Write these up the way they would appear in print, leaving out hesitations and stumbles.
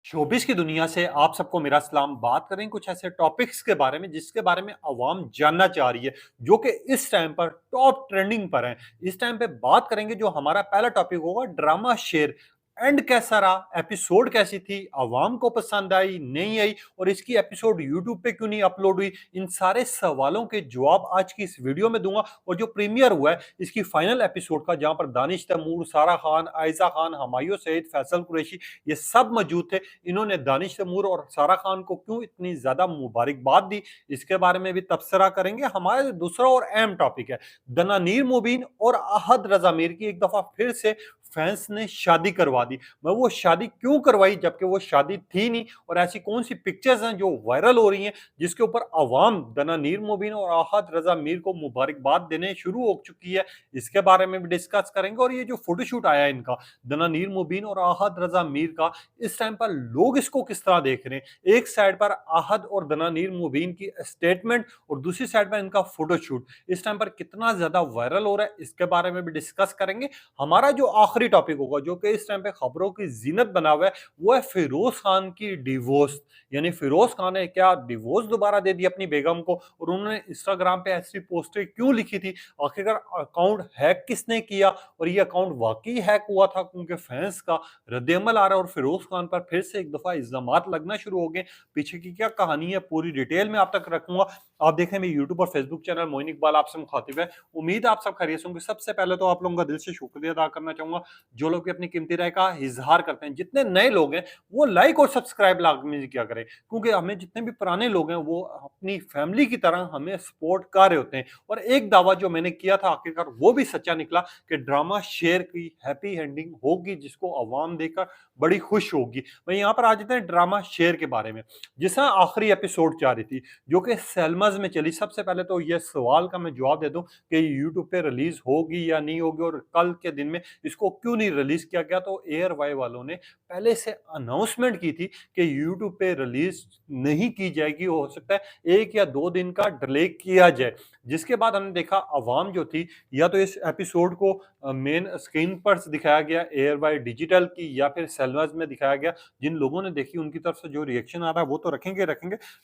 Showbiz की दुनिया से आप सबको मेरा सलाम। बात करें कुछ ऐसे टॉपिक्स के बारे में जिसके बारे में अवाम जानना चाह रही है, जो कि इस टाइम पर टॉप ट्रेंडिंग पर है। इस टाइम पे बात करेंगे, जो हमारा पहला टॉपिक होगा ड्रामा शेर। एंड कैसा रहा, एपिसोड कैसी थी, अवाम को पसंद आई नहीं आई, और इसकी एपिसोड यूट्यूब पे क्यों नहीं अपलोड हुई, इन सारे सवालों के जवाब आज की इस वीडियो में दूंगा। और जो प्रीमियर हुआ है इसकी फाइनल एपिसोड का, जहां पर दानिश तैमूर, सारा खान, आयजा खान, हमायूं सईद, फैसल कुरैशी ये सब मौजूद थे। इन्होंने दानिश तैमूर और सारा खान को क्यों इतनी ज्यादा मुबारकबाद दी, इसके बारे में भी तबसरा करेंगे। हमारा दूसरा और अहम टॉपिक है दनानीर मुबीन और अहद रजा मीर की एक दफा फिर से फैंस ने शादी करवा दी। मैं वो शादी क्यों करवाई जबकि वो शादी थी नहीं, और ऐसी कौन सी पिक्चर्स हैं जो वायरल हो रही हैं जिसके ऊपर अवाम दनानीर मुबीन और अहद रजा मीर को मुबारकबाद देने शुरू हो चुकी है, इसके बारे में भी डिस्कस करेंगे। और ये जो फोटोशूट आया है इनका, दनानीर मुबीन और अहद रजा मीर का, इस टाइम पर लोग इसको किस तरह देख रहे हैं। एक साइड पर अहद और दनानीर मुबीन की स्टेटमेंट और दूसरी साइड पर इनका फोटोशूट इस टाइम पर कितना ज्यादा वायरल हो रहा है, इसके बारे में भी डिस्कस करेंगे। हमारा जो आखिरी टॉपिक होगा, जो कि इस टाइम पे खबरों की जीनत बना हुआ है, वो है फिरोज खान की डिवोर्स। यानी फिरोज खान ने क्या डिवोर्स दोबारा दे दी अपनी बेगम को, और उन्होंने इंस्टाग्राम पे ऐसी पोस्टें क्यों लिखी थी, आखिरकार अकाउंट हैक किसने किया, और ये अकाउंट वाकई हैक हुआ था, क्योंकि फैंस का रद्देमल आ रहा है और फिरोज खान पर फिर से एक दफा इल्जामात लगना शुरू हो गए। पीछे की क्या कहानी है पूरी डिटेल में आप तक रखूंगा। आप देखें मेरे यूट्यूब और फेसबुक चैनल मोइन इकबाल आपसे मुखातिब है। उम्मीद है आप सब खैरियत से होंगे। सबसे पहले तो आप लोगों का दिल से शुक्रिया अदा करना चाहूंगा जो लोग अपनी कीमती राय का इजहार करते हैं। जितने नए लोग हैं वो लाइक और सब्सक्राइब लाजमी किया करें, क्योंकि हमें जितने भी पुराने लोग हैं वो अपनी फैमिली की तरह हमें सपोर्ट कर रहे होते हैं। और एक दावा जो मैंने किया था आखिरकार वो भी सच्चा निकला कि ड्रामा शेयर की हैप्पी एंडिंग होगी, जिसको अवाम देखकर बड़ी खुश होगी। वहीं यहाँ पर आ जाते हैं ड्रामा शेयर के बारे में। जिस तरह आखिरी एपिसोड जा रही थी जो कि सेल्मज में चली, सबसे पहले तो यह सवाल का मैं जवाब दे दूं कि यूट्यूब पे रिलीज होगी या नहीं होगी, और कल के दिन में इसको क्यों नहीं रिलीज किया गया। तो एयर वाई वालों ने पहले से अनाउंसमेंट की थी कि यूट्यूब पे रिलीज नहीं की जाएगी, हो सकता है 1 या 2 दिन का डिले किया जाए। जिसके बाद हमने देखा अवाम जो थी, या तो इस एपिसोड को मेन स्क्रीन पर दिखाया गया एयर वाई डिजिटल की, या फिर सेल्वाज में दिखाया गया। जिन लोगों ने देखी उनकी तरफ से जो रिएक्शन आ रहा है वो तो रखेंगे।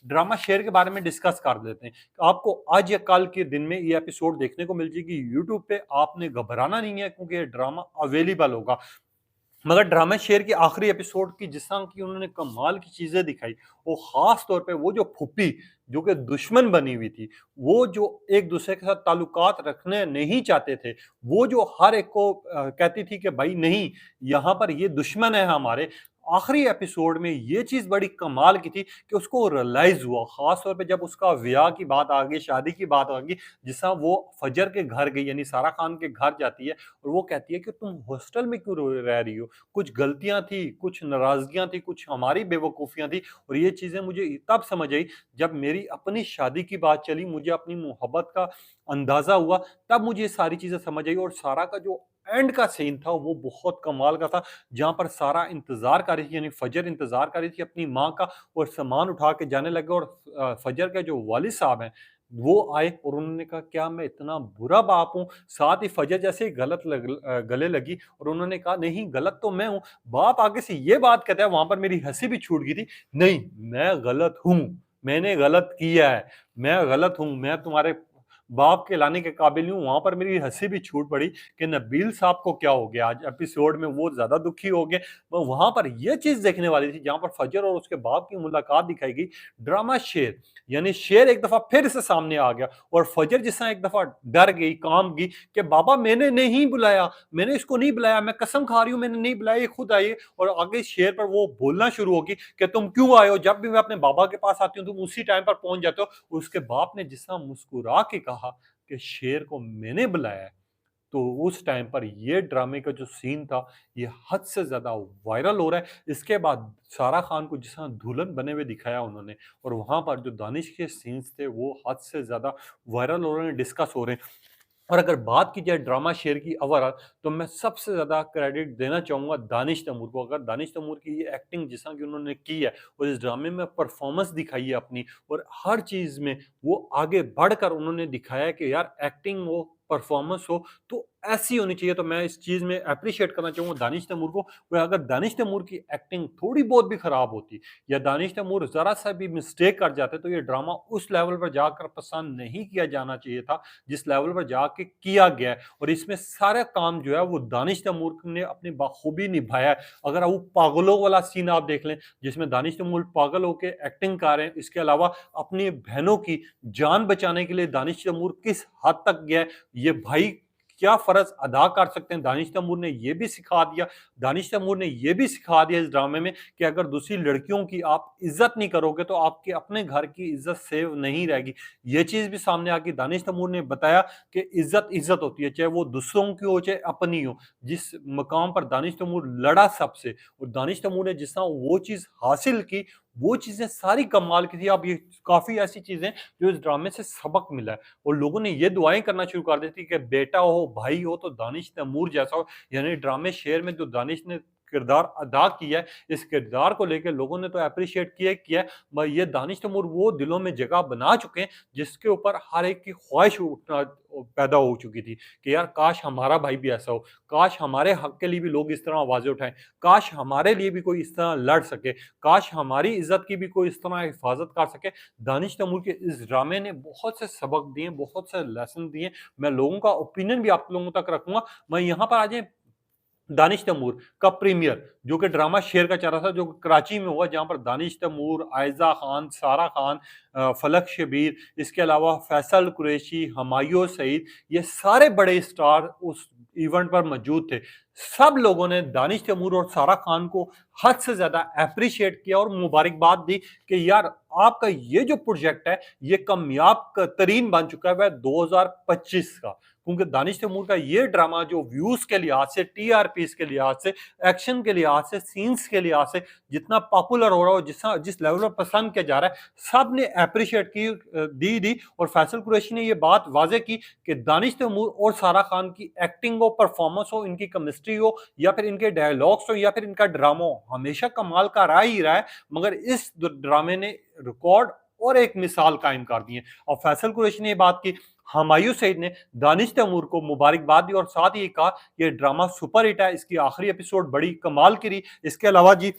ड्रामा शेयर के बारे में डिस्कस कर देते हैं। आपको आज या कल के दिन में ये एपिसोड देखने को मिल जाएगी यूट्यूब पे। आपने घबराना नहीं है, क्योंकि ये ड्रामा अवेलेबल होगा। मगर ड्रामा शेयर की आखिरी एपिसोड की जिस तरह की उन्होंने कमाल की चीजें दिखाई, वो खास तौर पे वो जो फुप्पी जो कि दुश्मन बनी हुई थी, वो जो एक दूसरे के साथ ताल्लुकात रखने नहीं चाहते थे, वो जो हर एक को कहती थी कि भाई नहीं, यहाँ पर ये दुश्मन है हमारे। आखिरी एपिसोड में ये चीज बड़ी कमाल की थी कि उसको रियलाइज हुआ, खास तौर पे जब उसका ब्याह की बात आ गई, शादी की बात आ गई। जिस तरह वो फजर के घर गई, यानी सारा खान के घर जाती है, और वो कहती है कि तुम हॉस्टल में क्यों रह रही हो, कुछ गलतियां थी, कुछ नाराजगियां थी, कुछ हमारी बेवकूफियां थी। और ये चीजें मुझे तब समझ आई जब मेरी अपनी शादी की बात चली, मुझे अपनी मोहब्बत का अंदाजा हुआ, तब मुझे ये सारी चीजें समझ आई। और सारा का जो एंड का सीन था वो बहुत कमाल का था, जहां पर सारा इंतजार कर रही थी, यानी फजर इंतजार कर रही थी अपनी माँ का, और सामान उठा के जाने लगे। और फजर के जो वालिद साहब हैं वो आए, और उन्होंने कहा क्या मैं इतना बुरा बाप हूँ। साथ ही फजर जैसे ही गले लगी, और उन्होंने कहा नहीं गलत तो मैं हूँ। बाप आगे से ये बात कहता है, वहां पर मेरी हंसी भी छूट गई थी। नहीं, मैं गलत हूँ, मैंने गलत किया है, मैं गलत हूँ, मैं तुम्हारे बाप के लाने के काबिल हूँ। वहां पर मेरी हंसी भी छूट पड़ी कि नबील साहब को क्या हो गया। आज एपिसोड में वो ज्यादा दुखी हो गए। वहां पर यह चीज देखने वाली थी जहां पर फजर और उसके बाप की मुलाकात दिखाई गई। ड्रामा शेर, यानी शेर एक दफा फिर से सामने आ गया, और फजर जिस तरह एक दफा डर गई, काम गई कि बाबा मैंने नहीं बुलाया, मैंने इसको नहीं बुलाया, मैं कसम खा रही हूँ मैंने नहीं बुलाया, ये खुद आई। और आगे शेर पर वो बोलना शुरू होगी कि तुम क्यों आए हो, जब भी मैं अपने बाबा के पास आती हूँ तुम उसी टाइम पर पहुंच जाते हो। उसके बाप ने जिस तरह मुस्कुरा के कहा कि शेर को मैंने बुलाया है, तो उस टाइम पर ये ड्रामे का जो सीन था ये हद से ज्यादा वायरल हो रहा है। इसके बाद सारा खान को जिस तरह दुल्हन बने हुए दिखाया उन्होंने, और वहां पर जो दानिश के सीन्स थे वो हद से ज्यादा वायरल हो रहे हैं, डिस्कस हो रहे हैं। और अगर बात की जाए ड्रामा शेयर की ओवरऑल, तो मैं सबसे ज्यादा क्रेडिट देना चाहूंगा दानिश तैमूर को। अगर दानिश तैमूर की ये एक्टिंग जिस तरह की उन्होंने की है, और इस ड्रामे में परफॉर्मेंस दिखाई है अपनी, और हर चीज में वो आगे बढ़कर उन्होंने दिखाया है कि यार एक्टिंग वो परफॉर्मेंस हो तो ऐसी होनी चाहिए। तो मैं इस चीज़ में एप्रिशिएट करना चाहूँगा दानिश तैमूर को। वह अगर दानिश तैमूर की एक्टिंग थोड़ी बहुत भी खराब होती या दानिश तैमूर ज़रा-सा भी मिस्टेक कर जाते तो ये ड्रामा उस लेवल पर जाकर पसंद नहीं किया जाना चाहिए था, जिस लेवल पर जाके किया गया है। और इसमें सारा काम जो है वो दानिश तैमूर ने अपनी बखूबी निभाया है। अगर वो पागलों वाला सीन आप देख लें, जिसमें दानिश तैमूर पागल होके एक्टिंग कर रहे हैं, इसके अलावा अपनी बहनों की जान बचाने के लिए दानिश तैमूर किस हद तक गया है, ये भाई क्या फ़र्ज़ अदा कर सकते हैं, दानिश तैमूर ने ये भी सिखा दिया। दानिश तैमूर ने ये भी सिखा दिया इस ड्रामे में कि अगर दूसरी लड़कियों की आप इज़्ज़त नहीं करोगे, तो आपके अपने घर की इज़्ज़त सेव नहीं रहेगी। ये चीज़ भी सामने आ गई। दानिश तैमूर ने बताया कि इज़्ज़त, इज़्ज़त होती है, चाहे वो दूसरों की हो, चाहे अपनी हो। जिस मकाम पर दानिश तैमूर लड़ा सबसे और दानिश तैमूर ने जिस तरह वो चीज़ हासिल की, वो चीज़ें सारी कमाल की थी। अब ये काफ़ी ऐसी चीज़ें जो इस ड्रामे से सबक मिला है और लोगों ने ये दुआएँ करना शुरू कर दी थी कि बेटा हो, भाई हो तो दानिश तैमूर जैसा हो। यानी ड्रामे शेर में जो दानिश ने किरदार अदा किया है, इस किरदार को लेके लोगों ने तो एप्रिशिएट किया ही किया है। ये दानिश तैमूर वो दिलों में जगह बना चुके हैं, जिसके ऊपर हर एक की ख्वाहिश उठना पैदा हो चुकी थी कि यार काश हमारा भाई भी ऐसा हो, काश हमारे हक के लिए भी लोग इस तरह आवाज़ें उठाएँ, काश हमारे लिए भी कोई इस तरह लड़ सके, काश हमारी इज़्ज़त की भी कोई इस तरह हिफ़ाज़त कर सके। दानिश तैमूर के इस ड्रामे ने बहुत से सबक दिए, बहुत से लेसन दिए। मैं लोगों का ओपिनियन भी आप लोगों तक रखूँगा। मैं यहाँ पर आ जाए दानिश तैमूर का प्रीमियर जो कि ड्रामा शेर का चल रहा था, जो कराची में हुआ, जहाँ पर दानिश तैमूर, आयज़ा खान, सारा खान, फलक शबीर, इसके अलावा फैसल कुरैशी, हुमायूं सईद, ये सारे बड़े स्टार उस इवेंट पर मौजूद थे। सब लोगों ने दानिश तैमूर और सारा खान को हद से ज़्यादा एप्रिशिएट किया और मुबारकबाद दी कि यार आपका ये जो प्रोजेक्ट है, ये कामयाब तरीन बन चुका है वह 2025 का। क्योंकि दानिश तैमूर का ये ड्रामा जो व्यूज़ के लिहाज से, टीआरपीज़ के लिहाज से, एक्शन के लिहाज से, सीन्स के लिहाज से जितना पॉपुलर हो रहा है और जिस लेवल पर पसंद किया जा रहा है, सब ने एप्रिशिएट की दी और फैसल कुरैशी ने ये बात वाज़ेह की कि दानिश तैमूर और सारा खान की एक्टिंग हो, परफॉर्मेंस हो, इनकी केमिस्ट्री हो या फिर इनके डायलॉग्स हो या फिर इनका ड्रामा हो, हमेशा कमाल का रहा ही रहा है। मगर इस ड्रामे ने रिकॉर्ड और एक मिसाल कायम कर दी है। और फैसल कुरैशी ने ये बात की, हुमायूं सईद ने दानिश तैमूर को मुबारकबाद दी और साथ ही ये कहा ये ड्रामा सुपर हिट है, इसकी आखिरी एपिसोड बड़ी कमाल की रही। इसके अलावा जी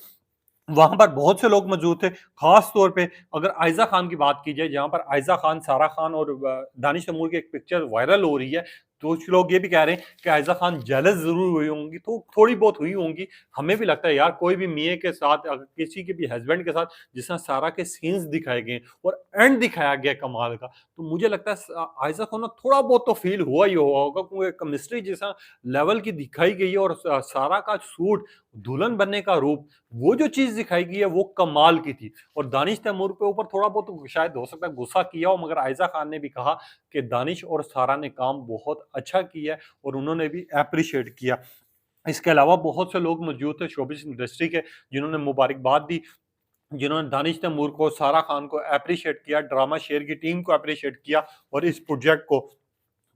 वहाँ पर बहुत से लोग मौजूद थे, खास तौर पे अगर आयज़ा खान की बात की जाए, जहाँ पर आयज़ा खान, सारा खान और दानिश तैमूर की एक पिक्चर वायरल हो रही है, तो कुछ लोग ये भी कह रहे हैं कि आयज़ा खान जेलस ज़रूर हुई होंगी, तो थोड़ी बहुत हुई होंगी। हमें भी लगता है यार कोई भी मियाँ के साथ, अगर किसी के भी हस्बैंड के साथ जिस तरह सारा के सीन्स दिखाए गए हैं और एंड दिखाया गया है कमाल का, तो मुझे लगता है आयज़ा को ना थोड़ा बहुत तो फ़ील हुआ ही हुआ होगा, क्योंकि केमिस्ट्री जिस तरह लेवल की दिखाई गई है और सारा का सूट, दुल्हन बनने का रूप, वो जो चीज़ दिखाई गई है वो कमाल की थी। और दानिश तैमूर के ऊपर थोड़ा बहुत तो शायद हो सकता है गुस्सा किया हो, मगर आयज़ा खान ने भी कहा कि दानिश और सारा ने काम बहुत अच्छा किया है और उन्होंने भी एप्रिशिएट किया। इसके अलावा बहुत से लोग मौजूद थे शोबिज़ इंडस्ट्री के, जिन्होंने मुबारकबाद दी, जिन्होंने दानिश तैमूर को, सारा खान को एप्रिशिएट किया, ड्रामा शेर की टीम को एप्रिशिएट किया और इस प्रोजेक्ट को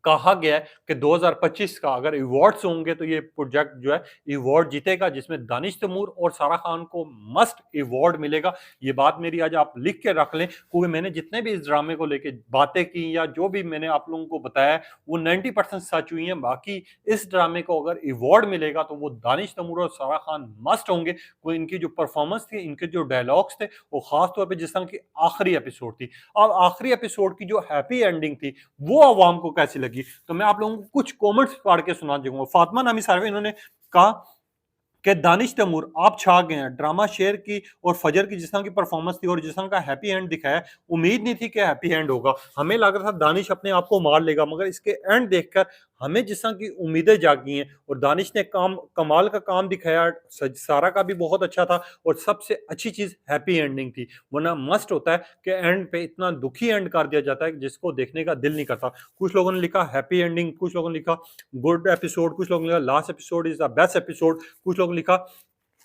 कहा गया है कि 2025 का अगर अवार्ड्स होंगे तो ये प्रोजेक्ट जो है अवार्ड जीतेगा, जिसमें दानिश तैमूर और सारा खान को मस्ट अवार्ड मिलेगा। ये बात मेरी आज आप लिख के रख लें, क्योंकि मैंने जितने भी इस ड्रामे को लेके बातें की या जो भी मैंने आप लोगों को बताया है, वो 90% सच हुई हैं। बाकी इस ड्रामे को अगर अवार्ड मिलेगा तो वो दानिश तैमूर और सारा खान मस्ट होंगे। वो इनकी जो परफॉर्मेंस थी, इनके जो डायलॉग्स थे, वो खास तौर पे जिस तरह की आखिरी एपिसोड थी। अब आखिरी एपिसोड की जो हैप्पी एंडिंग थी, वो अवाम को कैसी लगी? तो मैं आप लोगों को कुछ कमेंट्स पढ़ के सुना दूंगा। फातिमा नामी साहब, इन्होंने कहा कि दानिश तैमूर आप छा गए हैं, ड्रामा शेर की और फजर की जिस तरह की परफॉर्मेंस थी और जिस तरह का हैप्पी एंड दिखाया, उम्मीद नहीं थी कि हैप्पी एंड होगा। हमें लग रहा था दानिश अपने आप को मार लेगा, मगर इसके एंड देखकर हमें जिस तरह की उम्मीदें जागी हैं और दानिश ने काम कमाल का काम दिखाया, सारा का भी बहुत अच्छा था और सबसे अच्छी चीज़ हैप्पी एंडिंग थी। वरना मस्ट होता है कि एंड पे इतना दुखी एंड कर दिया जाता है जिसको देखने का दिल नहीं करता। कुछ लोगों ने लिखा हैप्पी एंडिंग, कुछ लोगों ने लिखा गुड एपिसोड, कुछ लोगों ने लिखा last episode is the best episode, कुछ लोगों ने लिखा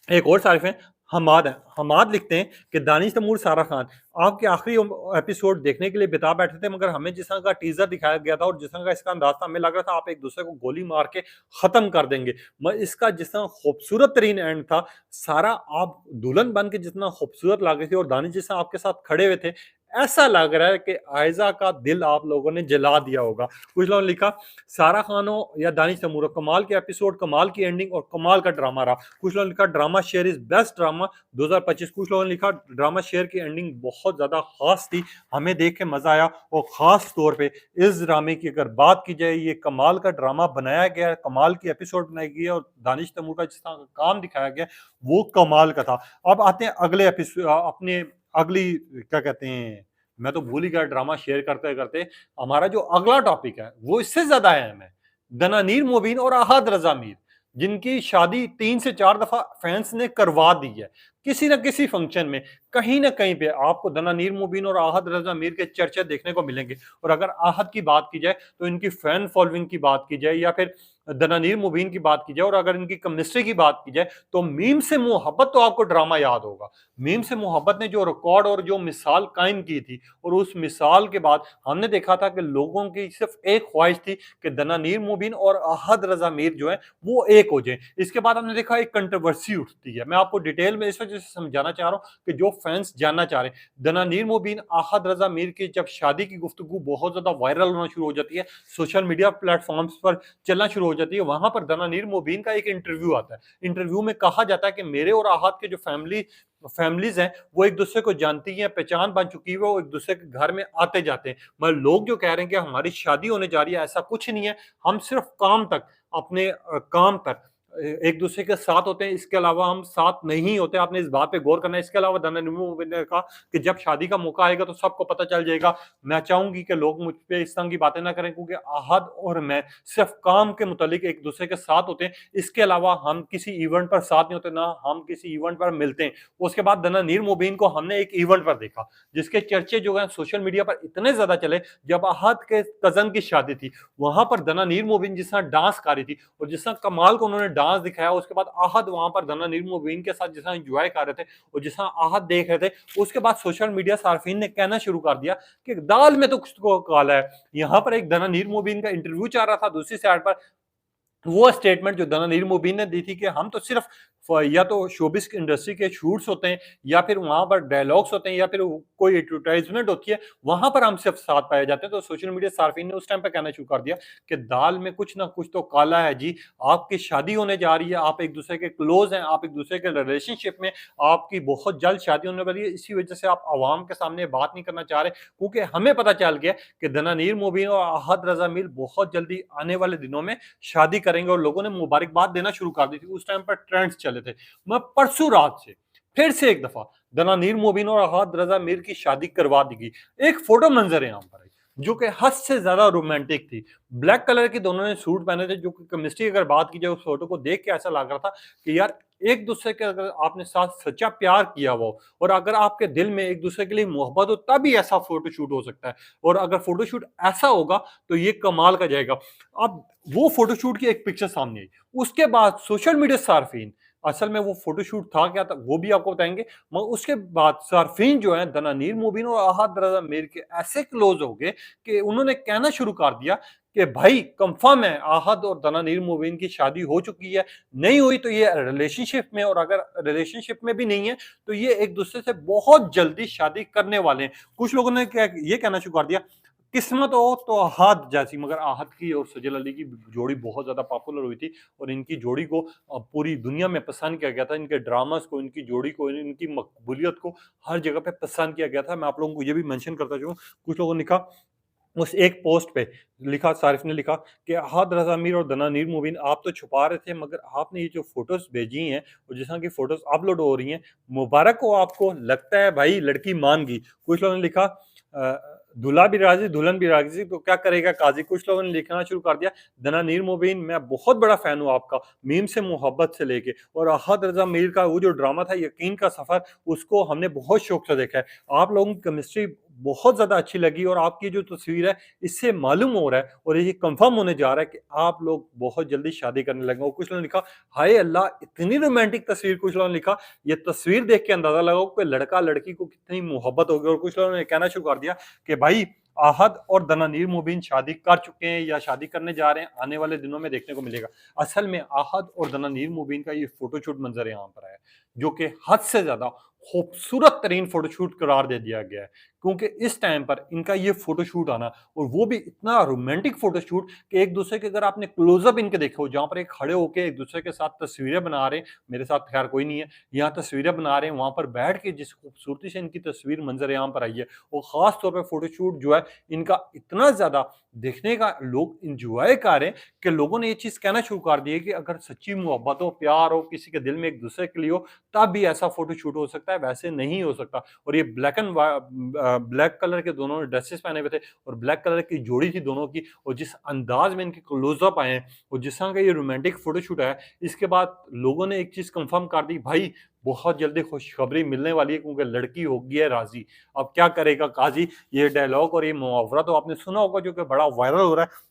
एक और तारीफ है हमाद है। हमाद लिखते हैं कि दानिश तैमूर, सारा खान आपके आखिरी एपिसोड देखने के लिए बिता बैठे थे, मगर हमें जिस तरह का टीजर दिखाया गया था और जिस तरह का इसका अंदाज था, हमें लग रहा था आप एक दूसरे को गोली मार के खत्म कर देंगे। इसका जिस तरह खूबसूरत तरीन एंड था, सारा आप दुल्हन बन के जितना खूबसूरत लग रही थी और दानिश जिस तरह आपके साथ खड़े हुए थे, ऐसा लग रहा है कि आयजा का दिल आप लोगों ने जला दिया होगा। कुछ लोगों ने लिखा सारा खान हो या दानिश तैमूर हो, कमाल के एपिसोड, कमाल की एंडिंग और कमाल का ड्रामा रहा। कुछ लोगों ने लिखा drama share is best drama 2025। कुछ लोगों ने लिखा ड्रामा शेयर की एंडिंग बहुत ज्यादा खास थी, हमें देख के मजा आया, और खास तौर पे इस ड्रामे की अगर बात की जाए, ये कमाल का ड्रामा बनाया गया है, कमाल की एपिसोड बनाई गई है, और दानिश तैमूर का जिस तरह का काम दिखाया गया वो कमाल का था। अब आते हैं अगले एपिसोड, अपने अगली क्या कहते हैं, मैं तो भूल ही गया ड्रामा शेयर करते करते। हमारा जो अगला टॉपिक है वो इससे ज्यादा अहम है, दनानीर मुबीन और अहद रजा मीर, जिनकी शादी 3 से 4 दफा फैंस ने करवा दी है। किसी न किसी फंक्शन में कहीं ना कहीं पे आपको दनानीर मुबीन और अहद रजा मीर के चर्चे देखने को मिलेंगे। और अगर अहद की बात की जाए तो इनकी फैन फॉलोइंग की बात की जाए, या फिर दनानीर मुबीन की बात की जाए, और अगर इनकी केमिस्ट्री की बात की जाए, तो मीम से मोहब्बत तो आपको ड्रामा याद होगा। मीम से मोहब्बत ने जो रिकॉर्ड और जो मिसाल कायम की थी, और उस मिसाल के बाद हमने देखा था कि लोगों की सिर्फ एक ख्वाहिश थी कि दनानीर मुबीन और अहद रजा मीर जो है वो एक हो जाए। इसके बाद हमने देखा एक कंट्रोवर्सी उठती है, मैं आपको डिटेल में इस वजह से समझाना चाह रहा हूँ कि जो फैंस जानना चाह रहे हैं। दनानीर मुबीन अहद रजा मीर की जब शादी की गुफ्तगू बहुत ज्यादा वायरल होना शुरू हो जाती है, सोशल मीडिया प्लेटफॉर्म्स पर चलना शुरू हो जाती है, वहां पर दनानीर मुबीन का एक इंटरव्यू आता है। इंटरव्यू में कहा जाता है कि मेरे और अहद के जो फैमिलीज हैं वो एक दूसरे को जानती हैं, पहचान बन चुकी है, वो एक दूसरे के घर में आते जाते हैं। मगर लोग जो कह रहे हैं कि हमारी शादी होने जा रही है, ऐसा कुछ नहीं है। हम सिर्फ काम तक, अपने काम तक एक दूसरे के साथ होते हैं, इसके अलावा हम साथ नहीं होते। आपने इस बात पे गौर करना है। इसके अलावा दनानीर मुबीन ने कहा कि जब शादी का मौका आएगा तो सबको पता चल जाएगा। मैं चाहूंगी कि लोग मुझ पे इस तरह की बातें ना करें, क्योंकि अहद और मैं सिर्फ काम के मुतालिक एक दूसरे के साथ होते हैं, इसके अलावा हम किसी इवेंट पर साथ नहीं होते, ना हम किसी इवेंट पर मिलते हैं। उसके बाद दनानीर मुबीन को हमने एक इवेंट पर देखा जिसके चर्चे जो है सोशल मीडिया पर इतने ज्यादा चले। जब अहद के कजन की शादी थी, वहां पर दनानीर मुबीन जिस तरह डांस कर रही थी और जिस तरह कमाल को उन्होंने डांस दिखाया, उसके बाद अहद वहां पर दनानीर मुबीन के साथ जिस तरह एंजॉय कर रहे थे और जिस तरह अहद देख रहे थे, उसके बाद सोशल मीडिया सार्फिन ने कहना शुरू कर दिया कि दाल में तो कुछ तो काला है। यहाँ पर एक दनानीर मुबीन का इंटरव्यू चल रहा था, दूसरी साइड पर वो स्टेटमेंट जो दनानीर मुबीन ने दी थी कि हम तो सिर्फ या तो शोबिस इंडस्ट्री के शूट्स होते हैं, या फिर वहां पर डायलॉग्स होते हैं, या फिर कोई एडवर्टाइजमेंट होती है, वहां पर हम सिर्फ साथ पाए जाते हैं। तो सोशल मीडिया सार्फिन ने उस टाइम पर कहना शुरू कर दिया कि दाल में कुछ ना कुछ तो काला है जी, आपकी शादी होने जा रही है, आप एक दूसरे के क्लोज हैं, आप एक दूसरे के रिलेशनशिप में, आपकी बहुत जल्द शादी होने वाली है, इसी वजह से आप आवाम के सामने बात नहीं करना चाह रहे, क्योंकि हमें पता चल गया कि दनानीर मुबीन और अहद रजा मीर बहुत जल्दी आने वाले दिनों में शादी करेंगे। और लोगों ने मुबारकबाद देना शुरू कर दी थी, उस टाइम पर ट्रेंड्स चले थे। मैं परसों रात से फिर से एक दफा दनानीर मुबीन और अहद रजा मीर की शादी करवा दी गई। एक फोटो मंजर है यहाँ पर जो कि हद से ज्यादा रोमांटिक थी। ब्लैक कलर के दोनों ने सूट पहने थे, जो कि केमिस्ट्री अगर बात की जाए उस फोटो को देख के ऐसा लग रहा था कि यार एक दूसरे के अगर आपने साथ सच्चा प्यार किया हुआ हो, और अगर आपके दिल में एक दूसरे के लिए मोहब्बत हो, तभी ऐसा फोटो शूट हो सकता है। और अगर फोटो शूट ऐसा होगा तो ये कमाल का जाएगा। अब वो फोटो शूट की एक पिक्चर सामने आई, उसके बाद सोशल मीडिया सार्फिन, असल में वो फोटोशूट था क्या था वो भी आपको बताएंगे, मगर उसके बाद सार्फिन जो है दनानीर मुबीन और अहद रजा मीर के ऐसे क्लोज हो गए कि उन्होंने कहना शुरू कर दिया कि भाई कंफर्म है अहद और दनानीर मुबीन की शादी हो चुकी है, नहीं हुई तो ये रिलेशनशिप में, और अगर रिलेशनशिप में भी नहीं है तो ये एक दूसरे से बहुत जल्दी शादी करने वाले हैं। कुछ लोगों ने क्या ये कहना शुरू कर दिया किस्मत हो तो आहत जैसी, मगर आहत की और सजल अली की जोड़ी बहुत ज्यादा पॉपुलर हुई थी, और इनकी जोड़ी को पूरी दुनिया में पसंद किया गया था। इनके ड्रामास को, इनकी जोड़ी को, इनकी मकबूलियत को हर जगह पे पसंद किया गया था। मैं आप लोगों को ये भी मेंशन करता चलूं, कुछ लोगों ने लिखा उस एक पोस्ट पे, लिखा सारिफ ने लिखा कि अहद रजा मीर और दनानीर मुबीन आप तो छुपा रहे थे, मगर आपने ये जो फोटोज भेजी हैं और जिस तरह की फोटोज अपलोड हो रही हैं, मुबारक हो आपको, लगता है भाई लड़की मान गई। कुछ लोगों ने लिखा दूल्हा भी राजी दुल्हन भी राजी तो क्या करेगा काजी। कुछ लोगों ने लिखना शुरू कर दिया दनानीर मुबीन मैं बहुत बड़ा फैन हूँ आपका, मीम से मोहब्बत से लेके, और अहद रजा मीर का वो जो ड्रामा था यकीन का सफर, उसको हमने बहुत शौक से देखा है। आप लोगों की केमिस्ट्री बहुत ज्यादा अच्छी लगी, और आपकी जो तस्वीर है इससे मालूम हो रहा है और ये कंफर्म होने जा रहा है कि आप लोग बहुत जल्दी शादी करने लगे। और कुछ लोगों ने लिखा हाय अल्लाह इतनी रोमांटिक तस्वीर। कुछ लोगों ने लिखा ये तस्वीर देख के अंदाजा लगाओ कि लड़का लड़की को कितनी मोहब्बत होगी। और कुछ लोगों ने कहना शुरू कर दिया कि भाई आहद और दनानीर मुबीन शादी कर चुके हैं या शादी करने जा रहे हैं, आने वाले दिनों में देखने को मिलेगा। असल में आहद और दनानीर मुबीन का ये फोटोशूट मंजर यहाँ पर है जो कि हद से ज्यादा खूबसूरत तरीन फोटोशूट करार दे दिया गया है, क्योंकि इस टाइम पर इनका ये फोटोशूट आना, और वो भी इतना रोमांटिक फोटोशूट कि एक दूसरे के, अगर आपने क्लोजअप इनके देखे हो, जहां पर एक खड़े होकर एक दूसरे के साथ तस्वीरें बना रहे हैं, मेरे साथ खैर कोई नहीं है, यहाँ तस्वीरें बना रहे हैं, वहां पर बैठ के जिस खूबसूरती से इनकी तस्वीर मंजर यहाँ पर आई है, वो खास तौर पर फोटोशूट जो है इनका इतना ज्यादा देखने का लोग इंजॉय कर रहे हैं कि लोगों ने ये चीज कहना शुरू कर दी है कि अगर सच्ची मोहब्बत हो, प्यार हो, किसी के दिल में एक दूसरे के लिए हो, तब भी ऐसा फोटोशूट हो सकता है, वैसे नहीं हो सकता। और ये ब्लैक कलर के दोनों ड्रेसेस पहने हुए थे, और ब्लैक कलर की जोड़ी थी दोनों की, और जिस अंदाज में इनके क्लोजअप आए हैं और जिस तरह का ये रोमांटिक फोटोशूट है, इसके बाद लोगों ने एक चीज कंफर्म कर दी, भाई बहुत जल्दी खुशखबरी मिलने वाली है, क्योंकि लड़की हो गई है राजी। अब क्या करेगा काजी, ये डायलॉग और ये मुहावरा तो आपने सुना होगा, जो कि बड़ा वायरल हो रहा है।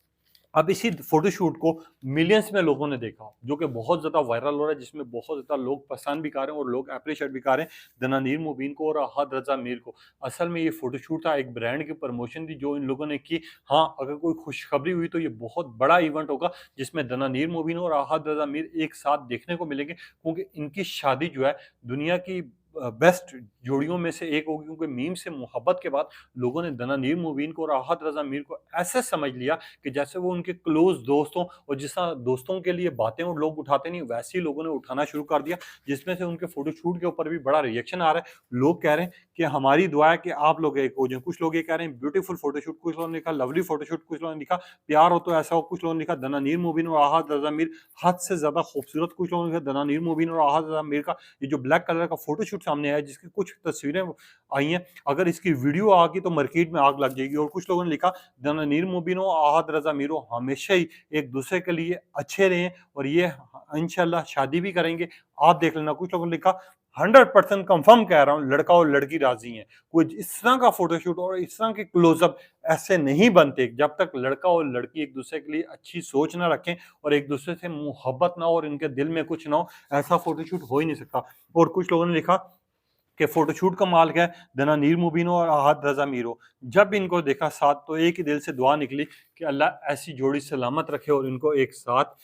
अब इसी फोटोशूट को मिलियंस में लोगों ने देखा, जो कि बहुत ज्यादा वायरल हो रहा है, जिसमें बहुत ज्यादा लोग पसंद भी कर रहे हैं और लोग अप्रिशिएट भी कर रहे हैं दनानीर मुबीन को और अहद रजा मीर को। असल में ये फोटोशूट था, एक ब्रांड की प्रमोशन थी जो इन लोगों ने की। हाँ, अगर कोई खुशखबरी हुई तो ये बहुत बड़ा इवेंट होगा, जिसमें दनानीर मुबीन और अहद रजा मीर एक साथ देखने को मिलेंगे, क्योंकि इनकी शादी जो है दुनिया की बेस्ट जोड़ियों में से एक होगी, क्योंकि मीम से मोहब्बत के बाद लोगों ने दनानीर मुबीन को और अहद रजा मीर को ऐसे समझ लिया कि जैसे वो उनके क्लोज दोस्तों, और जिस तरह दोस्तों के लिए बातें और लोग उठाते नहीं, वैसे ही लोगों ने उठाना शुरू कर दिया, जिसमें से उनके फोटोशूट के ऊपर भी बड़ा रिएक्शन आ रहा है। लोग कह रहे हैं कि हमारी दुआ है कि आप लोग एक हो जाए। कुछ लोग ये कह रहे हैं ब्यूटीफुल फोटोशूट, कुछ लोगों ने लिखा लवली फोटोशूट, कुछ लोगों ने लिखा प्यार हो तो ऐसा हो, कुछ लोगों ने लिखा दनानीर मुबीन और अहद रजा मीर हद से ज्यादा खूबसूरत, कुछ लोगों ने लिखा दनानीर मुबीन और अहद रजा मीर का ये जो ब्लैक कलर का फोटोशूट सामने आया, जिसकी कुछ तस्वीरें आई हैं, अगर इसकी वीडियो आ गई तो मार्केट में आग लग जाएगी। और कुछ लोगों ने लिखा दनानीर मुबीन और अहद रजा मीर हमेशा ही एक दूसरे के लिए अच्छे रहें और ये इंशाल्लाह शादी भी करेंगे, आप देख लेना। कुछ लोगों ने लिखा 100% कंफर्म कह रहा हूं, लड़का और लड़की राजी हैं। कोई इस तरह का फोटोशूट और इस तरह के क्लोजअप ऐसे नहीं बनते जब तक लड़का और लड़की एक दूसरे के लिए अच्छी सोच ना रखें और एक दूसरे से मोहब्बत ना हो और इनके दिल में कुछ ना हो, ऐसा फोटोशूट हो ही नहीं सकता। और कुछ लोगों ने लिखा कि फोटोशूट का माल है दनानीर मुबीन और अहद रजा मीरो। जब इनको देखा साथ तो एक ही दिल से दुआ निकली कि अल्लाह ऐसी जोड़ी सलामत रखे और इनको एक साथ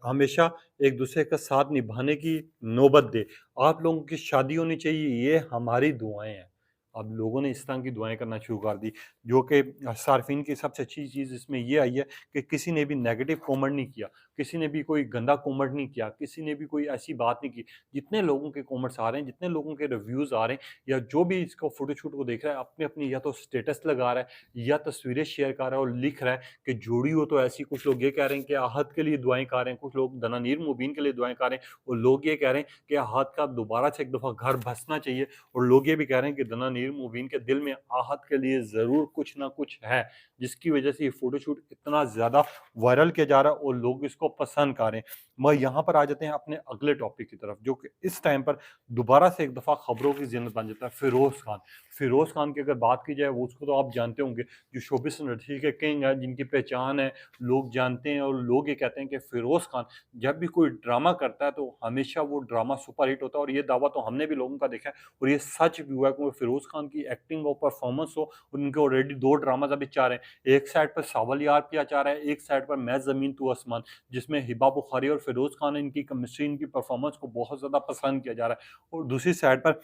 हमेशा एक दूसरे का साथ निभाने की नौबत दे। आप लोगों की शादी होनी चाहिए, ये हमारी दुआएं हैं। अब लोगों ने इस तरह की दुआएं करना शुरू कर दी, जो कि सार्फिन की सबसे अच्छी चीज़ इसमें ये आई है कि किसी ने भी नेगेटिव कमेंट नहीं किया, किसी ने भी कोई गंदा कमेंट नहीं किया, किसी ने भी कोई ऐसी बात नहीं की। जितने लोगों के कमेंट्स आ रहे हैं, जितने लोगों के रिव्यूज़ आ रहे हैं, या जो भी इसको फोटोशूट को देख रहा है, अपनी या तो स्टेटस लगा रहा है या तस्वीरें शेयर कर रहा है और लिख रहा है कि जोड़ी हो तो ऐसी। कुछ लोग ये कह रहे हैं कि आहत के लिए दुआएं कर रहे हैं, कुछ लोग दनानीर मुबीन के लिए दुआएं कर रहे हैं, और लोग ये कह रहे हैं कि आहत का दोबारा से एक दफ़ा घर बसना चाहिए, और लोग ये भी कह रहे हैं कि दनानीर मुबीन के दिल में आहत के लिए ज़रूर कुछ ना कुछ है, जिसकी वजह से ये फोटोशूट इतना ज़्यादा वायरल किया जा रहा है और लोग इसको पसंद कर रहे हैं। मगर यहाँ पर आ जाते हैं अपने अगले टॉपिक की तरफ, जो कि इस टाइम पर दोबारा से एक दफ़ा खबरों की ज़िन्नत बन जाता है, फिरोज़ खान। फिरोज़ खान की अगर बात की जाए, वो उसको तो आप जानते होंगे, जो शोबिस इंडस्ट्री के किंग हैं, जिनकी पहचान है, लोग जानते हैं, और लोग ये कहते हैं कि फिरोज़ खान जब भी कोई ड्रामा करता है तो हमेशा वो ड्रामा सुपरहिट होता है, और ये दावा तो हमने भी लोगों का देखा है और ये सच भी हुआ है, क्योंकि फिरोज़ खान की एक्टिंग और परफॉर्मेंस हो, उनके ऑलरेडी 2 ड्रामाज़ अभी चाह रहे हैं। एक साइड पर सावल यार पिया चाह रहा है, एक साइड पर मैं ज़मीन तू आसमान, जिसमें हिबा बुखारी और फिरोज़ खान, इनकी केमिस्ट्री, इनकी परफॉर्मेंस को बहुत ज़्यादा पसंद किया जा रहा है। और दूसरी साइड पर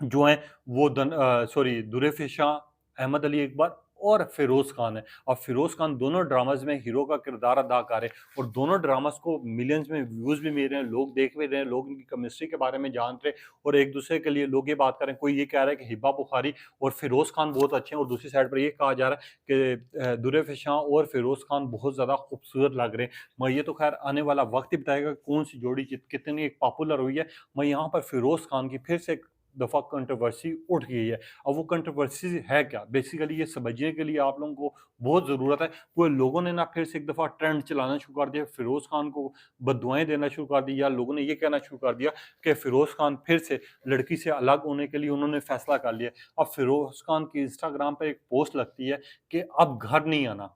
जो हैं वो दुरेफ़िशा, अहमद अली इकबाल और फ़िरोज़ खान है। अब फ़िरोज़ खान दोनों ड्रामाज़ में हीरो का किरदार अदा कर रहे हैं और दोनों ड्रामाज़ को मिलियंस में व्यूज़ भी मिल रहे हैं, लोग देख भी रहे हैं, लोग इनकी केमिस्ट्री के बारे में जान रहे हैं और एक-दूसरे के लिए लोग ये बात कर रहे हैं। कोई ये कह रहा है कि हिबा बुखारी और फ़िरोज़ खान बहुत अच्छे हैं, और दूसरी साइड पर ये कहा जा रहा है कि दुरेफ़िशा और फ़िरोज़ खान बहुत ज़्यादा खूबसूरत लग रहे हैं। मगर ये तो ख़ैर आने वाला वक़्त ही बताएगा कौन-सी जोड़ी कितनी पॉपुलर हुई है। मगर यहाँ पर फ़िरोज़ खान की फिर से दफ़ा कंट्रोवर्सी उठ गई है। अब वो कंट्रोवर्सी है क्या? बेसिकली ये समझने के लिए आप लोगों को बहुत ज़रूरत है। वो लोगों ने ना फिर से एक दफ़ा ट्रेंड चलाना शुरू कर दिया, फ़िरोज़ खान को बददुआएँ देना शुरू कर दी, या लोगों ने ये कहना शुरू कर दिया कि फ़िरोज़ खान फिर से लड़की से अलग होने के लिए उन्होंने फ़ैसला कर लिया। अब फ़िरोज़ खान की इंस्टाग्राम पे एक पोस्ट लगती है कि अब घर नहीं आना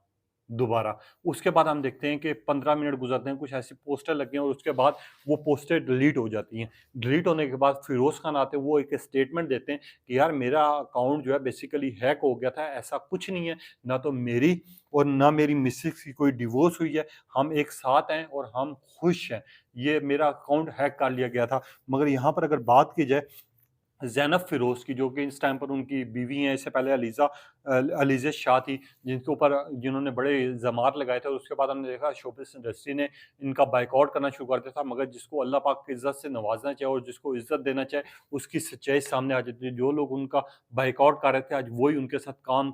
दोबारा। उसके बाद हम देखते हैं कि 15 मिनट गुज़रते हैं, कुछ ऐसी पोस्टर लगी हैं और उसके बाद वो पोस्टर डिलीट हो जाती हैं। डिलीट होने के बाद फ़िरोज़ खान आते हैं, वो एक स्टेटमेंट देते हैं कि यार मेरा अकाउंट जो है बेसिकली हैक हो गया था, ऐसा कुछ नहीं है। ना तो मेरी और ना मेरी मिसेज़ की कोई डिवोर्स हुई है, हम एक साथ हैं और हम खुश हैं। ये मेरा अकाउंट हैक कर लिया गया था। मगर यहाँ पर अगर बात की जाए ज़ैनब फ़िरोज़ की, जो कि इस टाइम पर उनकी बीवी हैं। इससे पहले अलीज़ा शाह थी, जिनके ऊपर जिन्होंने बड़े इल्ज़ामात लगाए थे, और उसके बाद हमने देखा शोबिज़ इंडस्ट्री ने इनका बायकॉट करना शुरू कर दिया था। मगर जिसको अल्लाह पाक की इज़्ज़त से नवाज़ना चाहे और जिसको इज़्ज़त देना चाहे, उसकी सच्चाई सामने आ जाती है। जो लोग उनका बायकॉट कर रहे थे, आज वही उनके साथ काम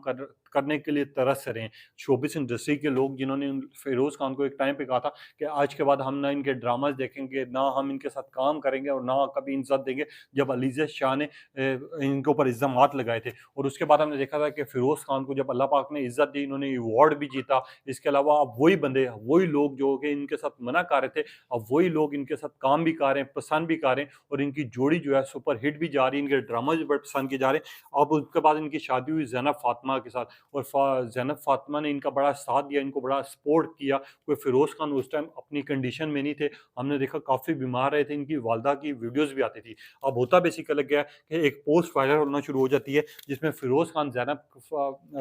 करने के लिए तरस रहे हैं। शोबिज़ इंडस्ट्री के लोग, जिन्होंने फ़िरोज़ खान को एक टाइम पे कहा था कि आज के बाद हम ना इनके ड्रामाज़ देखेंगे, ना हम इनके साथ काम करेंगे और ना कभी इज़्ज़त देंगे। जब अलीज़ा शाह ने इनके ऊपर इल्ज़ामात लगाए थे, और उसके बाद हमने देखा था कि फ़िरोज़ खान को जब अल्लाह पाक ने इज़्ज़त दी, इन्होंने अवार्ड भी जीता। इसके अलावा अब वही बंदे, वही लोग जो कि इनके साथ मना कर रहे थे, अब वही लोग इनके साथ काम भी कर रहे हैं, पसंद भी कर रहे हैं, और इनकी जोड़ी जो है सुपर हिट भी जा रही है, इनके ड्रामा भी बड़े पसंद किए जा रहे हैं। अब उसके बाद इनकी शादी हुई ज़ैनब फ़ातिमा के साथ, और ज़ैनब फ़ातिमा ने इनका बड़ा साथ दिया, इनको बड़ा सपोर्ट किया। कोई फ़िरोज़ खान उस टाइम अपनी कंडीशन में नहीं थे, हमने देखा काफ़ी बीमार रहे थे, इनकी वालदा की वीडियोज़ भी आती थी। अब होता बेसिकली क्या है कि एक पोस्ट वायरल होना शुरू हो जाती है, जिसमें फ़िरोज़ खान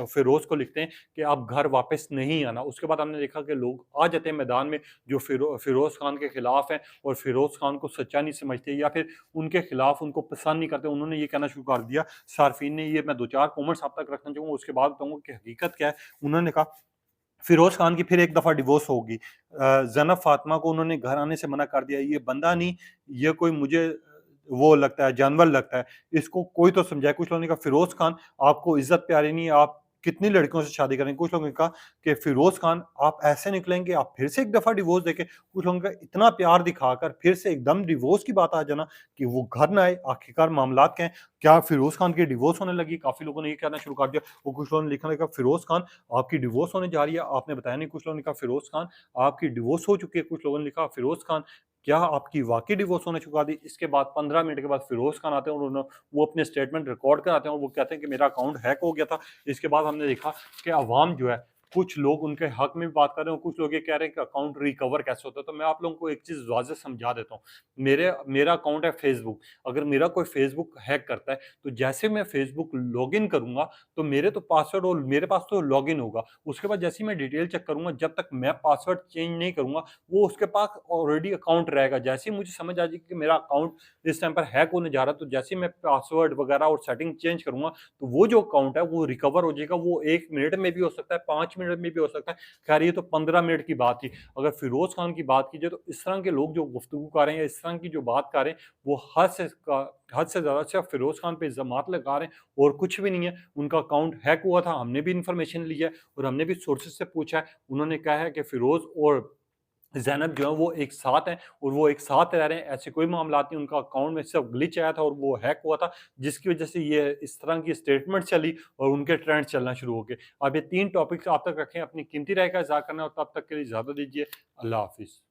फ़िरोज़ को लिखते हैं कि आप घर वापस नहीं आना। उसके बाद हमने देखा कि लोग आ जाते हैं मैदान में, जो फ़िरोज़ खान के खिलाफ हैं और फ़िरोज़ खान को सच्चा नहीं समझते, या फिर उनके खिलाफ उनको पसंद नहीं करते। उन्होंने ये कहना शुरू कर दिया, सार्फिन ने, ये मैं 2-4 कमेंट्स आप तक रखना चाहूँगा, उसके बाद बताऊँगा कि हकीकत क्या है। उन्होंने कहा फ़िरोज़ खान की फिर एक दफ़ा डिवोर्स होगी। ज़ेनब फ़ातिमा को उन्होंने घर आने से मना कर दिया। ये बंदा नहीं, ये कोई मुझे वो लगता है, जानवर लगता है। इसको कोई तो समझाए। कुछ लोगों ने कहा फ़िरोज़ खान, आपको इज़्ज़त प्यारी नहीं है, आप कितनी लड़कियों से शादी करेंगे। कुछ लोगों ने कहा कि फ़िरोज़ खान, आप ऐसे निकलेंगे, आप फिर से एक दफ़ा डिवोर्स देके। कुछ लोगों ने कहा इतना प्यार दिखाकर फिर से एकदम डिवोर्स की बात आ जाना कि वो घर ना आए। आखिरकार मामलात क्या हैं? क्या फ़िरोज़ खान की डिवोर्स होने लगी? काफ़ी लोगों ने ये कहना शुरू कर दिया। और कुछ लोगों ने लिखा लगा, फ़िरोज़ खान, आपकी डिवोर्स होने जा रही है, आपने बताया नहीं। कुछ लोगों ने कहा फ़िरोज़ खान, आपकी डिवोर्स हो चुकी है। कुछ लोगों ने लिखा फ़िरोज़ खान, क्या आपकी वाक़ई डिवोर्स होने चुका दी? इसके बाद 15 मिनट के बाद फ़िरोज़ खान आते हैं, और वो अपने स्टेटमेंट रिकॉर्ड कराते हैं, और वो कहते हैं कि मेरा अकाउंट हैक हो गया था। इसके बाद हमने देखा कि अवाम जो है, कुछ लोग उनके हक में भी बात कर रहे हैं, और कुछ लोग ये कह रहे हैं कि अकाउंट रिकवर कैसे होता है। तो मैं आप लोगों को एक चीज़ वाज़ेह समझा देता हूँ। मेरा अकाउंट है फ़ेसबुक। अगर मेरा कोई फ़ेसबुक हैक करता है, तो जैसे मैं फ़ेसबुक लॉगिन करूँगा, तो मेरे तो पासवर्ड और मेरे पास तो लॉगिन होगा। उसके बाद जैसे ही मैं डिटेल चेक करूँगा, जब तक मैं पासवर्ड चेंज नहीं करूँगा, वो उसके पास ऑलरेडी अकाउंट रहेगा। जैसे ही मुझे समझ आ जाएगी कि मेरा अकाउंट इस टाइम पर हैक होने जा रहा है, तो जैसे ही मैं पासवर्ड वगैरह और सेटिंग चेंज करूँगा, तो वो जो अकाउंट है वो रिकवर हो जाएगा। वो 1 मिनट में भी हो सकता है, 5 मिनट में भी हो सकता है। ख़ैर, ये तो 15 मिनट की बात थी। अगर फ़िरोज़ खान की बात की जाए, तो इस तरह के लोग जो गुफ्तगू कर रहे हैं, या इस तरह की जो बात कर रहे हैं, वो हद से ज़्यादा सिर्फ़ फ़िरोज़ खान पे इल्ज़ामात लगा रहे हैं, और कुछ भी नहीं है। उनका अकाउंट हैक हुआ था, हमने भी इन्फॉर्मेशन ली है, और हमने भी सोर्सेज़ से पूछा है। उन्होंने कहा है कि फ़िरोज़ और ज़ैनब जो है वो एक साथ हैं, और वो एक साथ रह रहे हैं। ऐसे कोई मामलात नहीं, उनका अकाउंट में सिर्फ़ ग्लिच आया था और वो हैक हुआ था, जिसकी वज़ह से ये इस तरह की स्टेटमेंट चली और उनके ट्रेंड चलना शुरू हो गए। अब ये 3 टॉपिक्स आप तक रखे हैं, अपनी कीमती राय का इज़हार करना, और तब तक के लिए इजाज़त दीजिए। अल्लाह हाफ़िज़।